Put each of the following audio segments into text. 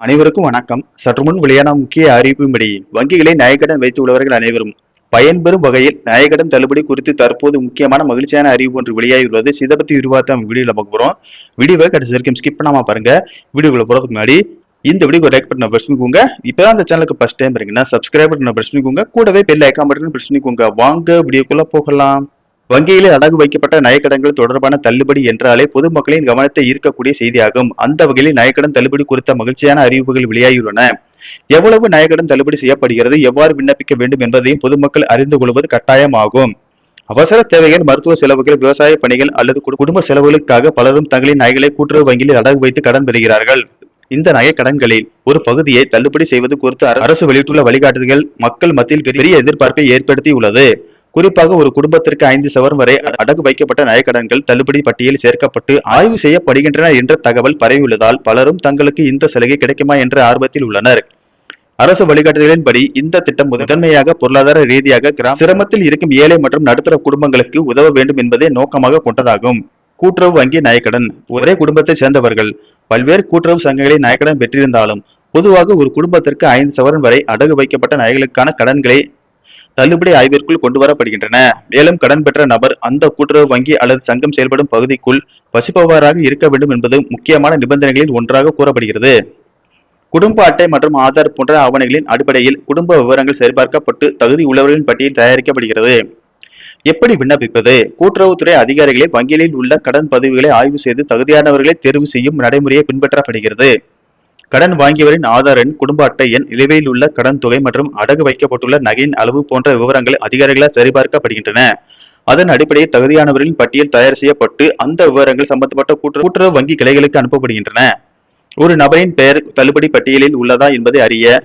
அனைவருக்கும் வணக்கம். சற்று முன் வெளியான முக்கிய அறிவிப்பின்படி வங்கிகளை நகைக்கடன் வைத்துள்ளவர்கள் அனைவரும் பயன்பெறும் வகையில் நகைக்கடன் தள்ளுபடி குறித்து தற்போது முக்கியமான மகிழ்ச்சியான அறிவிப்பு ஒன்று வெளியாகியுள்ளது. இதை பத்தி விரிவாக வீடியோல பார்க்க போறோம். வீடியோவை கடைசி வரைக்கும் ஸ்கிப் பண்ணாம பாருங்க. வீடியோக்குள்ள போறதுக்கு முன்னாடி இந்த வீடியோக்கு லைக் பட்டனை பிரஸ் பண்ணிக்கோங்க. இப்பதான் அந்த சேனலுக்கு ஃபர்ஸ்ட் டைம் இருக்கீங்கன்னா சப்ஸ்கிரைப் பட்டனை பிரஸ் பண்ணிக்கோங்க. கூடவே பெல் ஐகான் பட்டனை பிரஸ் பண்ணிக்கோங்க. வாங்க வீடியோக்குள்ள போகலாம். வங்கியிலே அடகு வைக்கப்பட்ட நகைக்கடன்கள் தொடர்பான தள்ளுபடி என்றாலே பொதுமக்களின் கவனத்தை ஈர்க்கக்கூடிய செய்தியாகும். அந்த வகையில் நகைக்கடன் தள்ளுபடி குறித்த மகிழ்ச்சியான அறிவிப்புகள் வெளியாகியுள்ளன. எவ்வளவு நகைக்கடன் தள்ளுபடி செய்யப்படுகிறது, எவ்வாறு விண்ணப்பிக்க வேண்டும் என்பதையும் பொதுமக்கள் அறிந்து கொள்வது கட்டாயமாகும். அவசர தேவைகள், மருத்துவ செலவுகள், விவசாய பணிகள் அல்லது குடும்ப செலவுகளுக்காக பலரும் தங்களின் நகைகளை கூட்டுறவு வங்கியில் அடகு வைத்து கடன் பெறுகிறார்கள். இந்த நகை கடன்களில் ஒரு பகுதியை தள்ளுபடி செய்வது குறித்து அரசு வெளியிட்டுள்ள வழிகாட்டுதல்கள் மக்கள் மத்தியில் பெரிய எதிர்பார்ப்பை ஏற்படுத்தியுள்ளது. குறிப்பாக ஒரு குடும்பத்திற்கு 5 சவரன் வரை அடகு வைக்கப்பட்ட நகைக்கடன்கள் தள்ளுபடி பட்டியலில் சேர்க்கப்பட்டு ஆய்வு செய்யப்படுகின்றன என்ற தகவல் பரவியுள்ளதால் பலரும் தங்களுக்கு இந்த சலுகை கிடைக்குமா என்ற ஆர்வத்தில் உள்ளனர். அரசு வழிகாட்டுதலின்படி இந்த திட்டம் முதன்மையாக பொருளாதார ரீதியாக சிரமத்தில் இருக்கும் ஏழை மற்றும் நடுத்தர குடும்பங்களுக்கு உதவ வேண்டும் என்பதை நோக்கமாக கொண்டதாகும். கூட்டுறவு வங்கி நகைக்கடன். ஒரே குடும்பத்தை சேர்ந்தவர்கள் பல்வேறு கூட்டுறவு சங்கங்களில் நகைக்கடன் பெற்றிருந்தாலும் பொதுவாக ஒரு குடும்பத்திற்கு 5 சவரன் வரை அடகு வைக்கப்பட்ட நகைகளுக்கான கடன்களை தள்ளுபடி ஆய்விற்குள் கொண்டு வரப்படுகின்றன. மேலும் கடன் பெற்ற நபர் அந்த கூட்டுறவு வங்கி அல்லது சங்கம் செயல்படும் பகுதிக்குள் வசிப்பவராக இருக்க வேண்டும் என்பது முக்கியமான நிபந்தனைகளில் ஒன்றாக கூறப்படுகிறது. குடும்ப அட்டை மற்றும் ஆதார் போன்ற ஆவணங்களின் அடிப்படையில் குடும்ப விவரங்கள் சரிபார்க்கப்பட்டு தகுதி உள்ளவர்களின் பட்டியல் தயாரிக்கப்படுகிறது. எப்படி விண்ணப்பிப்பது? கூட்டுறவுத்துறை அதிகாரிகளே வங்கிகளில் உள்ள கடன் பதிவுகளை ஆய்வு செய்து தகுதியானவர்களை தேர்வு செய்யும் நடைமுறையை பின்பற்றப்படுகிறது. கடன் வாங்கியவரின் ஆதார் எண், குடும்ப அட்டை எண், நிலுவையில் உள்ள கடன் தொகை மற்றும் அடகு வைக்கப்பட்டுள்ள நகையின் அளவு போன்ற விவரங்கள் அதிகாரிகளால் சரிபார்க்கப்படுகின்றன. அதன் அடிப்படையில் தகுதியானவர்களின் பட்டியல் தயார் செய்யப்பட்டு அந்த விவரங்கள் சம்பந்தப்பட்ட கூட்டுறவு வங்கி கிளைகளுக்கு அனுப்பப்படுகின்றன. ஒரு நபரின் பெயர் தள்ளுபடி பட்டியலில் உள்ளதா என்பதை அறிய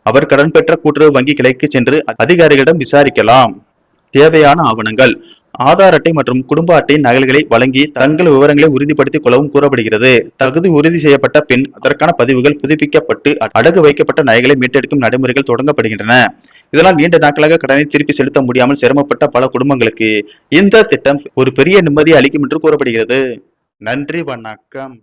அவர் கடன் பெற்ற கூட்டுறவு வங்கி கிளைக்கு சென்று அதிகாரிகளிடம் விசாரிக்கலாம். தேவையான ஆவணங்கள்: ஆதார் அட்டை மற்றும் குடும்ப அட்டையின் நகல்களை வழங்கி தங்கள் விவரங்களை உறுதிப்படுத்திக் கொள்ளவும் கூறப்படுகிறது. தகுதி உறுதி செய்யப்பட்ட பின் அதற்கான பதிவுகள் புதுப்பிக்கப்பட்டு அடகு வைக்கப்பட்ட நகைகளை மீட்டெடுக்கும் நடைமுறைகள் தொடங்கப்படுகின்றன. இதனால் நீண்ட நாட்களாக கடனை திருப்பி செலுத்த முடியாமல் சிரமப்பட்ட பல குடும்பங்களுக்கு இந்த திட்டம் ஒரு பெரிய நிம்மதியை அளிக்கும் என்று கூறப்படுகிறது. நன்றி, வணக்கம்.